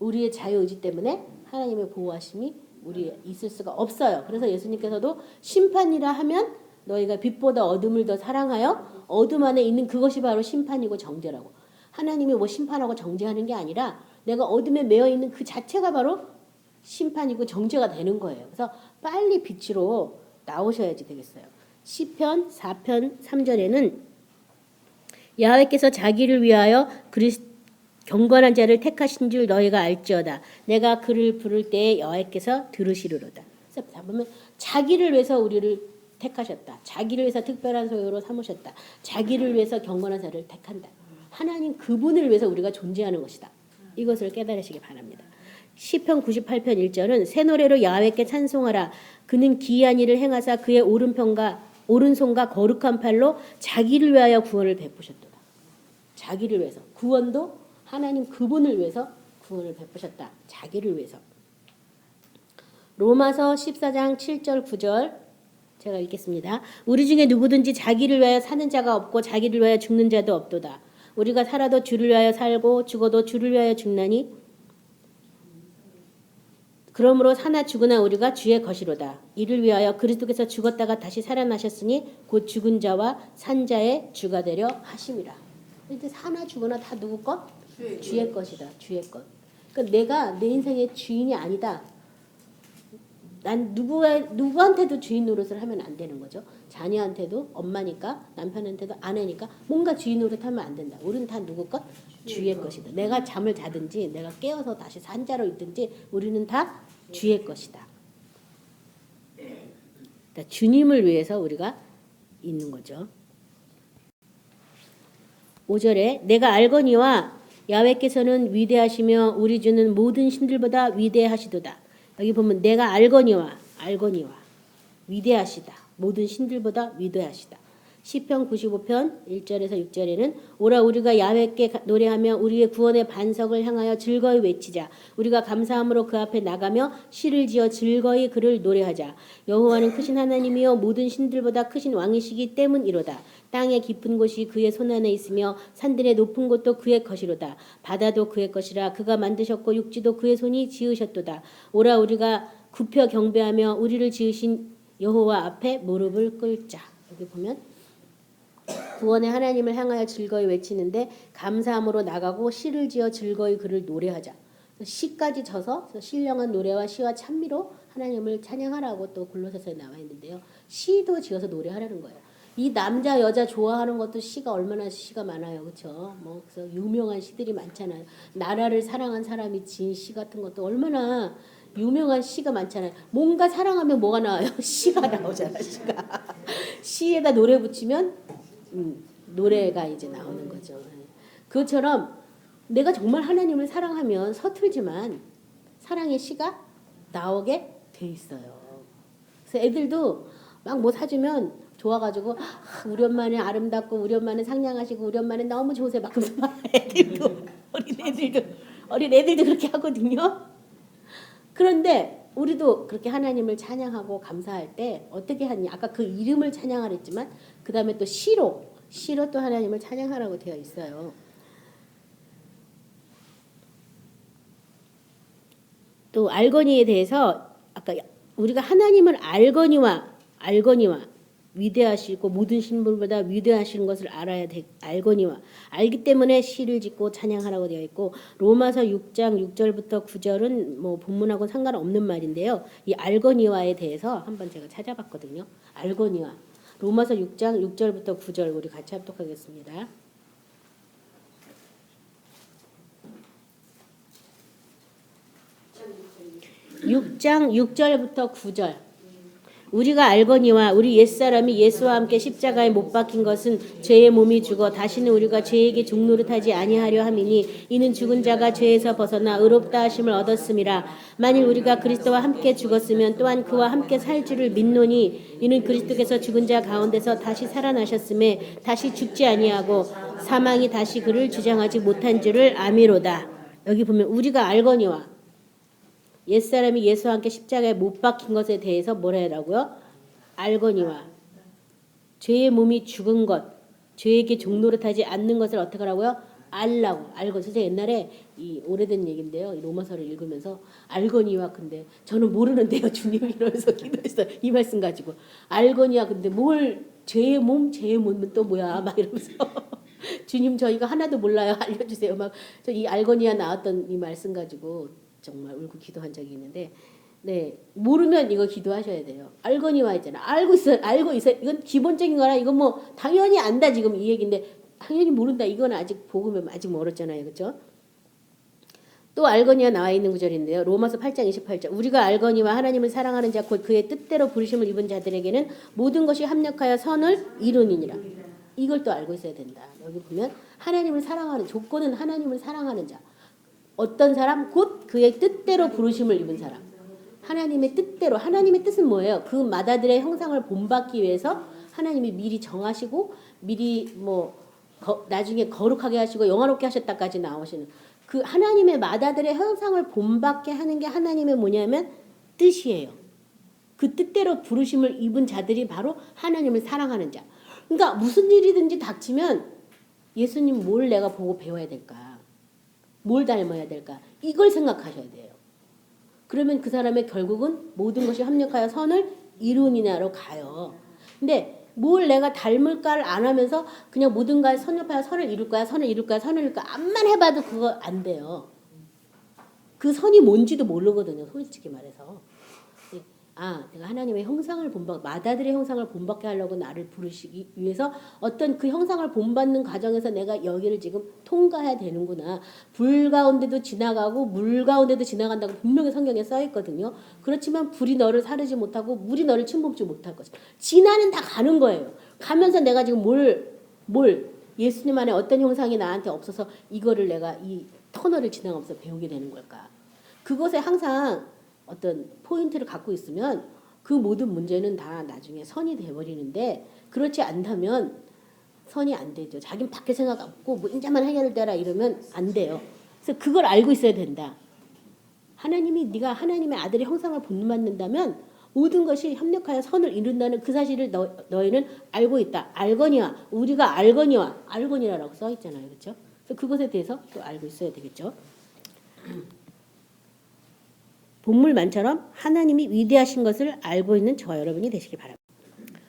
우리의 자유의지 때문에 하나님의 보호하심이 우리에 있을 수가 없어요. 그래서 예수님께서도 심판이라 하면 너희가 빛보다 어둠을 더 사랑하여 어둠 안에 있는 그것이 바로 심판이고 정죄라고. 하나님이 뭐 심판하고 정죄하는 게 아니라 내가 어둠에 매여 있는 그 자체가 바로 심판이고 정죄가 되는 거예요. 그래서 빨리 빛으로 나오셔야지 되겠어요. 시편 4편 3절에는 야훼께서 자기를 위하여 경건한 자를 택하신 줄 너희가 알지어다. 내가 그를 부를 때에 여호와께서 들으시리로다. 그래서 보면 자기를 위해서 우리를 택하셨다. 자기를 위해서 특별한 소유로 삼으셨다. 자기를 위해서 경건한 자를 택한다. 하나님 그분을 위해서 우리가 존재하는 것이다. 이것을 깨달으시기 바랍니다. 시편 98편 1절은 새 노래로 야훼께 찬송하라. 그는 기이한 일을 행하사 그의 오른손과 거룩한 팔로 자기를 위하여 구원을 베푸셨도다. 자기를 위해서. 구원도 하나님 그분을 위해서 구원을 베푸셨다. 자기를 위해서. 로마서 14장 7절 9절 제가 읽겠습니다. 우리 중에 누구든지 자기를 위하여 사는 자가 없고 자기를 위하여 죽는 자도 없도다. 우리가 살아도 주를 위하여 살고 죽어도 주를 위하여 죽나니 그러므로 사나 죽으나 우리가 주의 것이로다. 이를 위하여 그리스도께서 죽었다가 다시 살아나셨으니 곧 죽은 자와 산 자의 주가 되려 하심이라. 근데 사나 죽으나 다 누구 것? 주의 것이다. 주의 것. 그러니까 내가 내 인생의 주인이 아니다. 난 누구한테도 주인 노릇을 하면 안 되는 거죠. 자녀한테도 엄마니까 남편한테도 아내니까 뭔가 주인 노릇하면 안 된다. 우리는 다 누구 것? 주의 것이다. 내가 잠을 자든지 내가 깨어서 다시 산자로 있든지 우리는 다 주의 것이다. 그러니까 주님을 위해서 우리가 있는 거죠. 5절에 내가 알거니와 야훼께서는 위대하시며 우리 주는 모든 신들보다 위대하시도다. 여기 보면 내가 알거니와 위대하시다. 모든 신들보다 위대하시다. 시편 95편 1절에서 6절에는 오라 우리가 야훼께 노래하며 우리의 구원의 반석을 향하여 즐거이 외치자. 우리가 감사함으로 그 앞에 나가며 시를 지어 즐거이 그를 노래하자. 여호와는 크신 하나님이요 모든 신들보다 크신 왕이시기 때문이로다. 땅의 깊은 곳이 그의 손안에 있으며 산들의 높은 곳도 그의 것이로다. 바다도 그의 것이라 그가 만드셨고 육지도 그의 손이 지으셨도다. 오라 우리가 굽혀 경배하며 우리를 지으신 여호와 앞에 무릎을 꿇자. 여기 보면 구원의 하나님을 향하여 즐거이 외치는데 감사함으로 나가고 시를 지어 즐거이 그를 노래하자. 시까지 져서 신령한 노래와 시와 찬미로 하나님을 찬양하라고 또 골로새서에 나와 있는데요. 시도 지어서 노래하라는 거예요. 이 남자 여자 좋아하는 것도 시가 얼마나 시가 많아요. 그렇죠? 뭐 그래서 유명한 시들이 많잖아요. 나라를 사랑한 사람이 지은 시 같은 것도 얼마나 유명한 시가 많잖아요. 뭔가 사랑하면 뭐가 나와요? 시가 나오잖아. 시에다 노래 붙이면 노래가 이제 나오는 거죠. 그것처럼 내가 정말 하나님을 사랑하면 서툴지만 사랑의 시가 나오게 돼 있어요. 그래서 애들도 막 뭐 사주면 좋아가지고 우리 엄마는 아름답고 우리 엄마는 상냥하시고 우리 엄마는 너무 좋으세요. 막 그러면서 막 애들도 어린 애들도 그렇게 하거든요. 그런데 우리도 그렇게 하나님을 찬양하고 감사할 때 어떻게 하냐? 아까 그 이름을 찬양하랬지만 그 다음에 또 시로 또 하나님을 찬양하라고 되어 있어요. 또 알거니에 대해서 아까 우리가 하나님을 알거니와 위대하시고 모든 신분보다 위대하신 것을 알아야 돼. 알거니와 알기 때문에 시를 짓고 찬양하라고 되어 있고 로마서 6장 6절부터 9절은 뭐 본문하고 상관없는 말인데요. 이 알거니와에 대해서 한번 제가 찾아봤거든요. 알거니와 로마서 6장 6절부터 9절 우리 같이 합독하겠습니다. 6장 6절부터 9절 우리가 알거니와 우리 옛사람이 예수와 함께 십자가에 못 박힌 것은 죄의 몸이 죽어 다시는 우리가 죄에게 종노릇하지 아니하려 함이니 이는 죽은 자가 죄에서 벗어나 의롭다 하심을 얻었음이라. 만일 우리가 그리스도와 함께 죽었으면 또한 그와 함께 살 줄을 믿노니 이는 그리스도께서 죽은 자 가운데서 다시 살아나셨음에 다시 죽지 아니하고 사망이 다시 그를 주장하지 못한 줄을 아미로다. 여기 보면 우리가 알거니와 옛사람이 예수와 함께 십자가에 못 박힌 것에 대해서 뭐라 해라고요? 알거니와 죄의 몸이 죽은 것, 죄에게 종노릇하지 않는 것을 어떻게 하라고요? 알라고 알고. 진짜 옛날에 이 오래된 얘기인데요. 이 로마서를 읽으면서 알거니와 근데 저는 모르는데요. 주님 이러면서 기도했어요. 이 말씀 가지고 알거니와 근데 뭘 죄의 몸은 또 뭐야? 막 이러면서 주님 저 이거 하나도 몰라요. 알려주세요. 막 저 이 알거니와 나왔던 이 말씀 가지고 정말 울고 기도한 적이 있는데 네 모르면 이거 기도하셔야 돼요. 알거니와 있잖아. 알고 있어요. 이건 기본적인 거라 이건 뭐 당연히 안다 지금 이 얘기인데 당연히 모른다. 이건 아직 복음은 아직 멀었잖아요. 그렇죠? 또 알거니와 나와 있는 구절인데요. 로마서 8장 28절. 우리가 알거니와 하나님을 사랑하는 자 곧 그의 뜻대로 부르심을 입은 자들에게는 모든 것이 합력하여 선을 이루니라. 이걸 또 알고 있어야 된다. 여기 보면 하나님을 사랑하는 조건은 하나님을 사랑하는 자. 어떤 사람? 곧 그의 뜻대로 부르심을 입은 사람. 하나님의 뜻대로. 하나님의 뜻은 뭐예요? 그 마다들의 형상을 본받기 위해서 하나님이 미리 정하시고 미리 나중에 거룩하게 하시고 영화롭게 하셨다까지 나오시는 그 하나님의 마다들의 형상을 본받게 하는 게 하나님의 뭐냐면 뜻이에요. 그 뜻대로 부르심을 입은 자들이 바로 하나님을 사랑하는 자. 그러니까 무슨 일이든지 닥치면 예수님 뭘 내가 보고 배워야 될까? 뭘 닮아야 될까? 이걸 생각하셔야 돼요. 그러면 그 사람의 결국은 모든 것이 합력하여 선을 이루니나로 가요. 근데 뭘 내가 닮을까를 안 하면서 그냥 모든가에 선협하여 선을 이룰 거야, 선을 이룰 거야, 선을 이룰 거야. 암만 해봐도 그거 안 돼요. 그 선이 뭔지도 모르거든요. 솔직히 말해서. 내가 하나님의 형상을 마다들의 형상을 본받게 하려고 나를 부르시기 위해서 어떤 그 형상을 본받는 과정에서 내가 여기를 지금 통과해야 되는구나. 불 가운데도 지나가고 물 가운데도 지나간다고 분명히 성경에 써 있거든요. 그렇지만 불이 너를 사르지 못하고 물이 너를 침범지 못할 것이다. 지나는 다 가는 거예요. 가면서 내가 지금 예수님 안에 어떤 형상이 나한테 없어서 이거를 내가 이 터널을 지나가면서 배우게 되는 걸까? 그것에 항상 어떤 포인트를 갖고 있으면 그 모든 문제는 다 나중에 선이 돼버리는데 그렇지 않다면 선이 안 되죠. 자기는 밖에 생각 없고 뭐 인자만 해결되라 이러면 안 돼요. 그래서 그걸 알고 있어야 된다. 네가 하나님의 아들의 형상을 본받는다면 모든 것이 협력하여 선을 이룬다는 그 사실을 너희는 알고 있다. 알거니와 우리가 알거니라라고 써 있잖아요. 그렇죠? 그래서 그것에 대해서 또 알고 있어야 되겠죠. 본물만처럼 하나님이 위대하신 것을 알고 있는 저와 여러분이 되시기 바랍니다.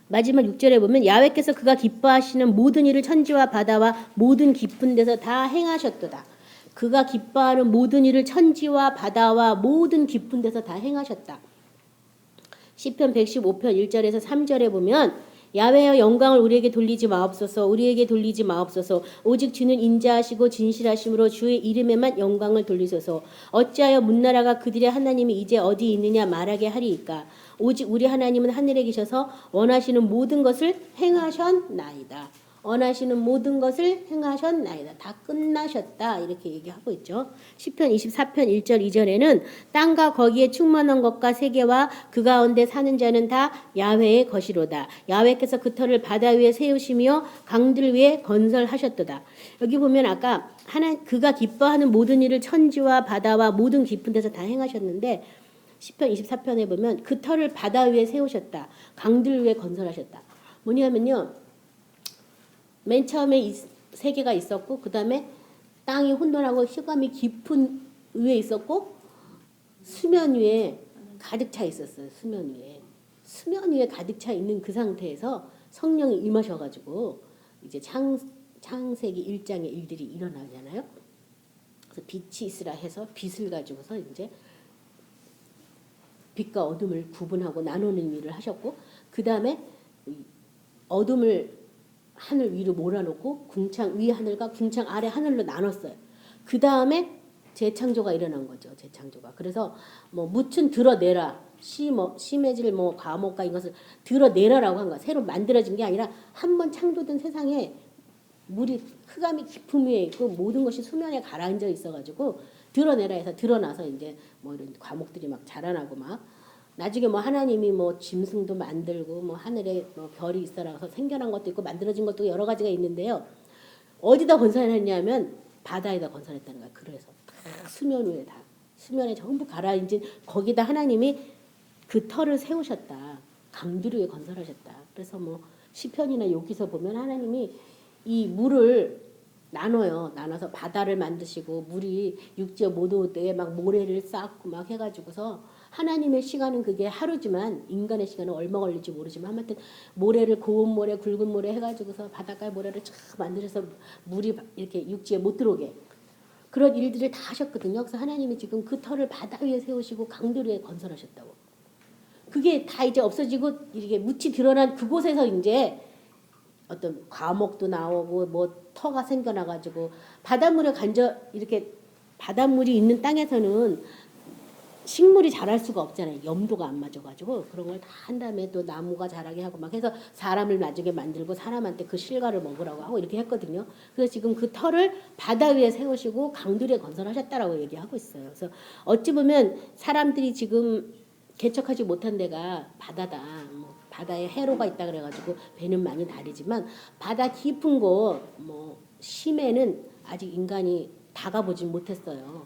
마지막 6절에 보면 야훼께서 그가 기뻐하시는 모든 일을 천지와 바다와 모든 깊은 데서 다 행하셨도다. 그가 기뻐하는 모든 일을 천지와 바다와 모든 깊은 데서 다 행하셨다. 시편 115편 1절에서 3절에 보면 야훼여 영광을 우리에게 돌리지 마옵소서. 오직 주는 인자하시고 진실하심으로 주의 이름에만 영광을 돌리소서. 어찌하여 문나라가 그들의 하나님이 이제 어디 있느냐 말하게 하리이까. 오직 우리 하나님은 하늘에 계셔서 원하시는 모든 것을 행하셨나이다. 다 끝나셨다. 이렇게 얘기하고 있죠. 시편 24편 1절 2절에는 땅과 거기에 충만한 것과 세계와 그 가운데 사는 자는 다 야훼의 것이로다. 야훼께서 그 터를 바다 위에 세우시며 강들 위에 건설하셨도다. 여기 보면 아까 그가 기뻐하는 모든 일을 천지와 바다와 모든 깊은 데서 다 행하셨는데 시편 24편에 보면 그 터를 바다 위에 세우셨다. 강들 위에 건설하셨다. 뭐냐면요. 맨 처음에 세계가 있었고 그 다음에 땅이 혼돈하고 흑암이 깊은 위에 있었고 수면 위에 가득 차 있었어요. 수면 위에 가득 차 있는 그 상태에서 성령이 임하셔가지고 이제 창세기 1장의 일들이 일어나잖아요. 그래서 빛이 있으라 해서 빛을 가지고서 이제 빛과 어둠을 구분하고 나누는 일을 하셨고 그 다음에 어둠을 하늘 위로 몰아놓고 궁창 위 하늘과 궁창 아래 하늘로 나눴어요. 그 다음에 재창조가 일어난 거죠. 그래서 무튼 드러내라. 심해질 과목과 이것을 드러내라라고 한 거야. 새로 만들어진 게 아니라 한번 창조된 세상에 흑암이 깊은 위에 있고 모든 것이 수면에 가라앉아 있어가지고 드러내라 해서 드러나서 이제 이런 과목들이 막 자라나고 막 나중에 하나님이 짐승도 만들고 하늘에 별이 있어라서 생겨난 것도 있고 만들어진 것도 여러 가지가 있는데요. 어디다 건설했냐면 바다에다 건설했다는 거야. 그래서 수면 위에 다 수면에 전부 가라앉은 거기다 하나님이 그 터를 세우셨다. 강들 위에 건설하셨다. 그래서 뭐 시편이나 여기서 보면 하나님이 이 물을 나눠요. 나눠서 바다를 만드시고 물이 육지에 못 올 때에 막 모래를 쌓고 막 해가지고서 하나님의 시간은 그게 하루지만 인간의 시간은 얼마 걸릴지 모르지만 아무튼 모래를 고운 모래 굵은 모래 해가지고서 바닷가에 모래를 쫙 만드셔서 물이 이렇게 육지에 못 들어오게 그런 일들을 다 하셨거든요. 그래서 하나님이 지금 그 터를 바다 위에 세우시고 강들 위에 건설하셨다고. 그게 다 이제 없어지고 이렇게 묻히 드러난 그곳에서 이제 어떤 과목도 나오고 뭐 터가 생겨나가지고 바닷물에 이렇게 바닷물이 있는 땅에서는 식물이 자랄 수가 없잖아요. 염도가 안 맞아가지고 그런 걸 다 한 다음에 또 나무가 자라게 하고 막 해서 사람을 나중에 만들고 사람한테 그 실과를 먹으라고 하고 이렇게 했거든요. 그래서 지금 그 터를 바다 위에 세우시고 강들에 건설하셨다라고 얘기하고 있어요. 그래서 어찌 보면 사람들이 지금 개척하지 못한 데가 바다다. 뭐 바다에 해로가 있다 그래가지고 배는 많이 다르지만 바다 깊은 곳, 뭐 심해는 아직 인간이 다가보진 못했어요.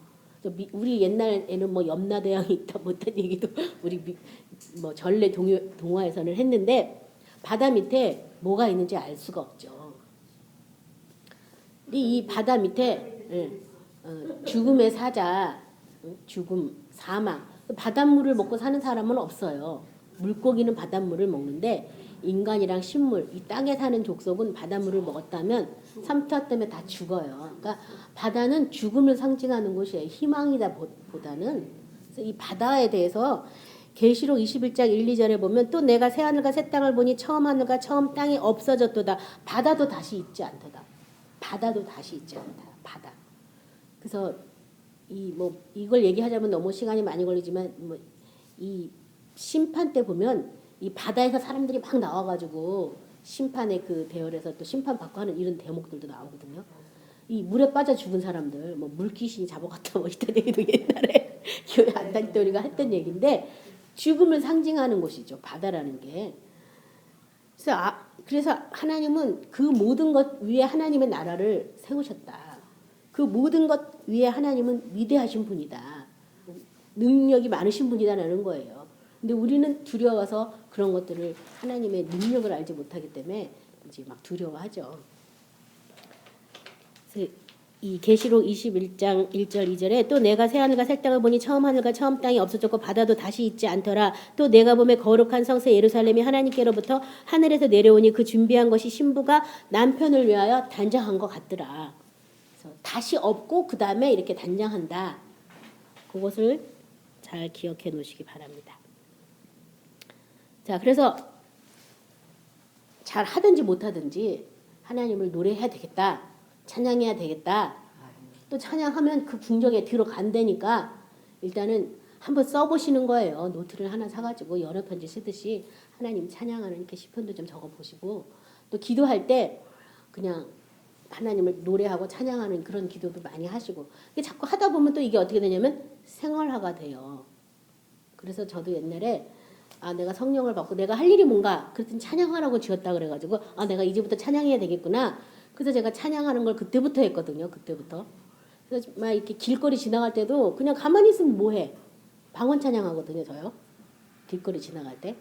우리 옛날에는 뭐 염라대왕이 있다 못한 얘기도 우리 뭐 전래 동화에서는 했는데 바다 밑에 뭐가 있는지 알 수가 없죠. 이 바다 밑에 죽음의 사자, 죽음, 사망, 바닷물을 먹고 사는 사람은 없어요. 물고기는 바닷물을 먹는데 인간이랑 식물, 이 땅에 사는 족속은 바닷물을 먹었다면 삼투하 때문에 다 죽어요. 그러니까 바다는 죽음을 상징하는 곳이에요. 희망이다 보다는. 그래서 이 바다에 대해서 계시록 21장 1, 2절에 보면 또 내가 새 하늘과 새 땅을 보니 처음 하늘과 처음 땅이 없어졌도다. 바다도 다시 있지 않도다. 바다도 다시 있지 않다. 바다. 그래서 이걸 얘기하자면 너무 시간이 많이 걸리지만 이 심판 때 보면 이 바다에서 사람들이 막 나와가지고 심판의 그 대열에서 또 심판 받고 하는 이런 대목들도 나오거든요. 이 물에 빠져 죽은 사람들, 뭐 물귀신이 잡아갔다 뭐 이런 얘기도 옛날에 교회 안 다닐 때 우리가 했던 얘기인데 죽음을 상징하는 곳이죠. 바다라는 게. 그래서 하나님은 그 모든 것 위에 하나님의 나라를 세우셨다. 그 모든 것 위에 하나님은 위대하신 분이다. 능력이 많으신 분이다라는 거예요. 근데 우리는 두려워서 그런 것들을 하나님의 능력을 알지 못하기 때문에 이제 막 두려워하죠. 그래서 이 계시록 21장 1절 2절에 또 내가 새 하늘과 새 땅을 보니 처음 하늘과 처음 땅이 없어졌고 바다도 다시 있지 않더라. 또 내가 보매 거룩한 성새 예루살렘이 하나님께로부터 하늘에서 내려오니 그 준비한 것이 신부가 남편을 위하여 단장한 것 같더라. 그래서 다시 없고 그 다음에 이렇게 단장한다. 그것을 잘 기억해 놓으시기 바랍니다. 자, 그래서 잘 하든지 못하든지 하나님을 노래해야 되겠다. 찬양해야 되겠다. 또 찬양하면 그 궁정에 들어간다니까 일단은 한번 써보시는 거예요. 노트를 하나 사가지고 여러 편지 쓰듯이 하나님 찬양하는 이렇게 시편도 좀 적어보시고 또 기도할 때 그냥 하나님을 노래하고 찬양하는 그런 기도도 많이 하시고 이게 자꾸 하다 보면 또 이게 어떻게 되냐면 생활화가 돼요. 그래서 저도 옛날에 내가 성령을 받고 내가 할 일이 뭔가 그랬더니 찬양하라고 지었다 그래가지고 내가 이제부터 찬양해야 되겠구나. 그래서 제가 찬양하는 걸 그때부터 했거든요. 그때부터. 그래서 막 이렇게 길거리 지나갈 때도 그냥 가만히 있으면 뭐해? 방언 찬양하거든요. 저요. 길거리 지나갈 때.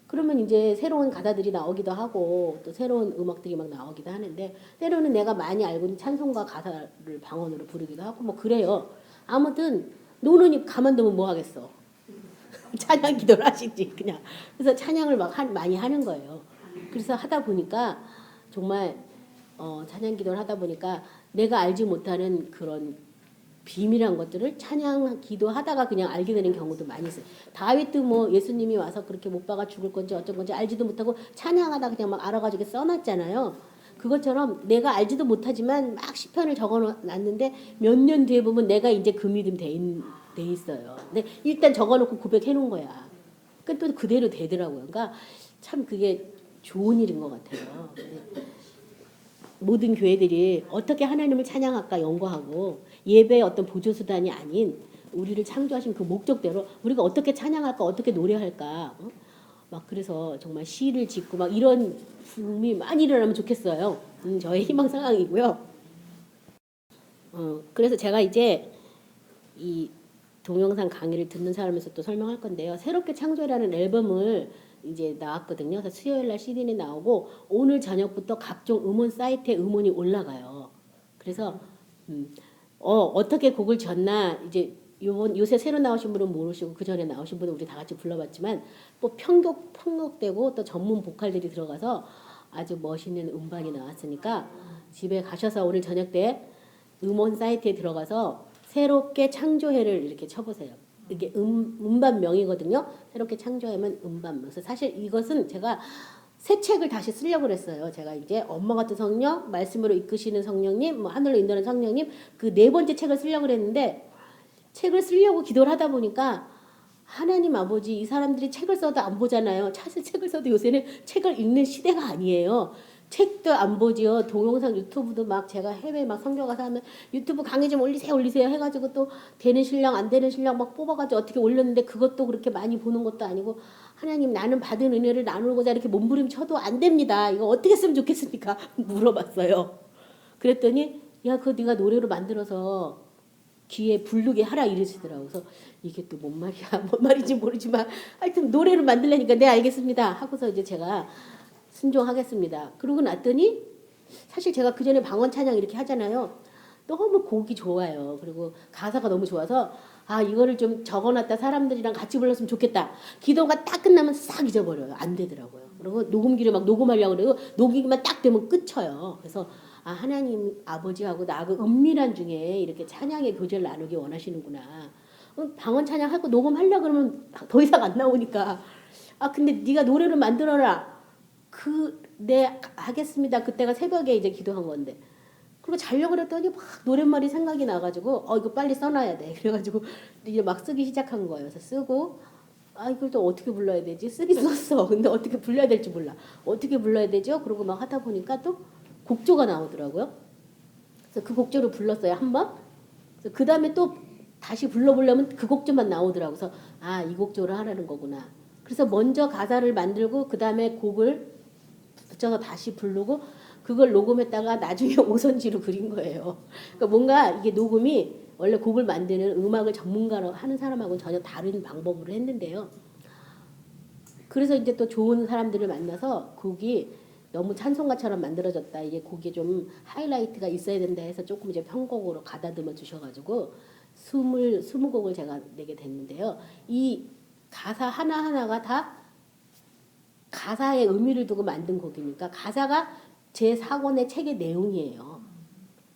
그러면 이제 새로운 가사들이 나오기도 하고 또 새로운 음악들이 막 나오기도 하는데 때로는 내가 많이 알고 있는 찬송가 가사를 방언으로 부르기도 하고 뭐 그래요. 아무튼 노는 가만두면 뭐 하겠어. 찬양 기도를 하시지 그냥. 그래서 찬양을 막 많이 하는 거예요. 그래서 하다 보니까 정말 찬양 기도를 하다 보니까 내가 알지 못하는 그런 비밀한 것들을 찬양 기도하다가 그냥 알게 되는 경우도 많이 있어요. 다윗도 뭐 예수님이 와서 그렇게 못 박아 죽을 건지 어쩐 건지 알지도 못하고 찬양하다 그냥 막 알아가지고 써놨잖아요. 그것처럼 내가 알지도 못하지만 막 시편을 적어놨는데 몇 년 뒤에 보면 내가 이제 그 믿음 돼 있어요. 근데 일단 적어놓고 고백해놓은 거야. 그러니까 또 그대로 되더라고요. 그러니까 참 그게 좋은 일인 것 같아요. 모든 교회들이 어떻게 하나님을 찬양할까 연구하고 예배의 어떤 보조수단이 아닌 우리를 창조하신 그 목적대로 우리가 어떻게 찬양할까 어떻게 노래할까 막 그래서 정말 시를 짓고 막 이런 붐이 많이 일어나면 좋겠어요. 저의 희망 상황이고요. 그래서 제가 이제 이 동영상 강의를 듣는 사람에서 또 설명할 건데요. 새롭게 창조라는 앨범을 이제 나왔거든요. 그래서 수요일 날 CD는 나오고 오늘 저녁부터 각종 음원 사이트에 음원이 올라가요. 그래서 어떻게 곡을 졌나 이제 요새 새로 나오신 분은 모르시고 그 전에 나오신 분은 우리 다 같이 불러봤지만 뭐 편곡되고 또 전문 보컬들이 들어가서 아주 멋있는 음반이 나왔으니까 집에 가셔서 오늘 저녁 때 음원 사이트에 들어가서 새롭게 창조해를 이렇게 쳐보세요. 이게 음반명이거든요. 새롭게 창조하면 음반명. 그래서 사실 이것은 제가 새 책을 다시 쓰려고 그랬어요. 제가 이제 엄마 같은 성령, 말씀으로 이끄시는 성령님, 뭐 하늘로 인도하는 성령님 그 네 번째 책을 쓰려고 그랬는데 책을 쓰려고 기도를 하다 보니까 하나님 아버지 이 사람들이 책을 써도 안 보잖아요. 사실 책을 써도 요새는 책을 읽는 시대가 아니에요. 책도 안 보지요. 동영상 유튜브도 막 제가 해외 막 선교 가서 하면 유튜브 강의 좀 올리세요 해가지고 또 되는 신랑 안 되는 신랑 막 뽑아가지고 어떻게 올렸는데 그것도 그렇게 많이 보는 것도 아니고 하나님 나는 받은 은혜를 나누고자 이렇게 몸부림쳐도 안 됩니다. 이거 어떻게 했으면 좋겠습니까? 물어봤어요. 그랬더니 야 그거 네가 노래로 만들어서 귀에 부르게 하라 이러시더라고요. 그래서 이게 또 뭔 말이야 뭔 말인지 모르지만 하여튼 노래를 만들려니까 네 알겠습니다 하고서 이제 제가 순종하겠습니다. 그러고 났더니 사실 제가 그 전에 방언 찬양 이렇게 하잖아요. 너무 곡이 좋아요. 그리고 가사가 너무 좋아서 아 이거를 좀 적어놨다 사람들이랑 같이 불렀으면 좋겠다. 기도가 딱 끝나면 싹 잊어버려요. 안 되더라고요. 그리고 녹음기를 막 녹음하려고 그래요. 녹음기만 딱 되면 끝쳐요. 그래서 아 하나님 아버지하고 나하고 은밀한 중에 이렇게 찬양의 교제를 나누기 원하시는구나. 방언 찬양하고 녹음하려고 그러면 더 이상 안 나오니까 아 근데 네가 노래를 만들어라. 네 하겠습니다. 그때가 새벽에 이제 기도한 건데 그리고 자려고 그랬더니 막 노랫말이 생각이 나가지고 이거 빨리 써놔야 돼. 그래가지고 이제 막 쓰기 시작한 거예요. 그래서 쓰고 이걸 또 어떻게 불러야 되지? 쓰긴 썼어. 근데 어떻게 불러야 될지 몰라. 어떻게 불러야 되죠? 그러고 막 하다 보니까 또 곡조가 나오더라고요. 그래서 그 곡조를 불렀어요 한 번. 그래서 그 다음에 또 다시 불러보려면 그 곡조만 나오더라고요. 그래서 이 곡조를 하라는 거구나. 그래서 먼저 가사를 만들고 그 다음에 곡을 붙여서 다시 부르고 그걸 녹음했다가 나중에 오선지로 그린 거예요. 그러니까 뭔가 이게 녹음이 원래 곡을 만드는 음악을 전문가로 하는 사람하고는 전혀 다른 방법으로 했는데요. 그래서 이제 또 좋은 사람들을 만나서 곡이 너무 찬송가처럼 만들어졌다. 이게 곡이 좀 하이라이트가 있어야 된다 해서 조금 이제 편곡으로 가다듬어 주셔가지고 20곡을 제가 내게 됐는데요. 이 가사 하나하나가 다 가사의 의미를 두고 만든 곡이니까 가사가 제 4권의 책의 내용이에요.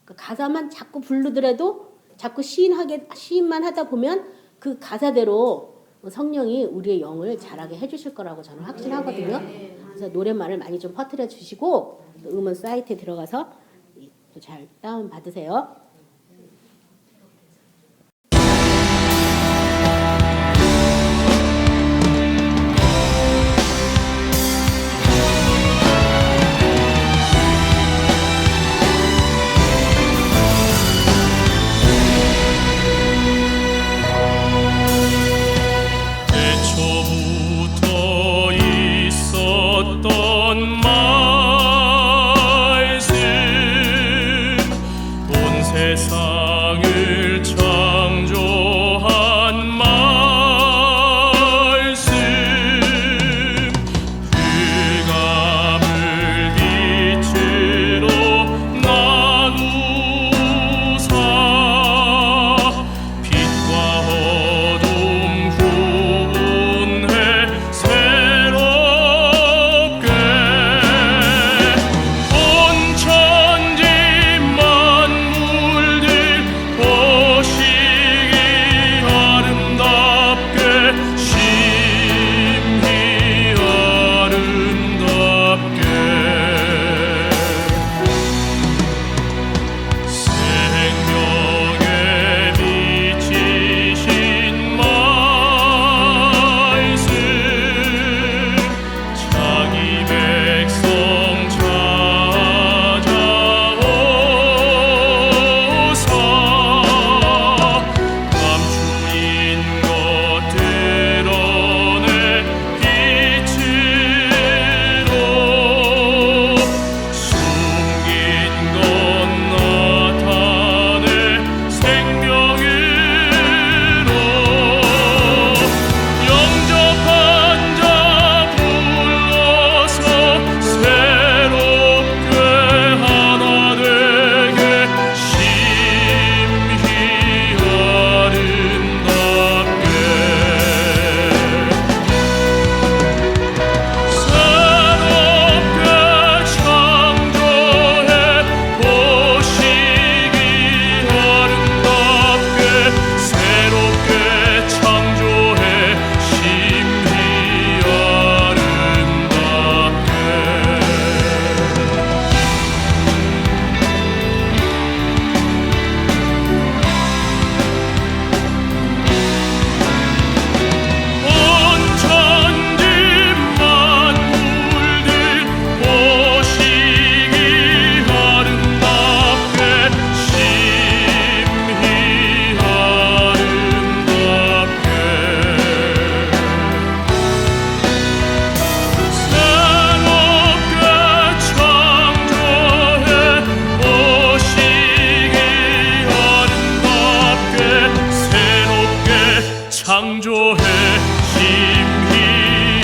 그러니까 가사만 자꾸 부르더라도 자꾸 시인만 하다 보면 그 가사대로 성령이 우리의 영을 자라게 해주실 거라고 저는 확신하거든요. 그래서 노랫말을 많이 좀 퍼뜨려 주시고 음원 사이트에 들어가서 잘 다운 받으세요. 애초부터 있었던 말씀 온 심히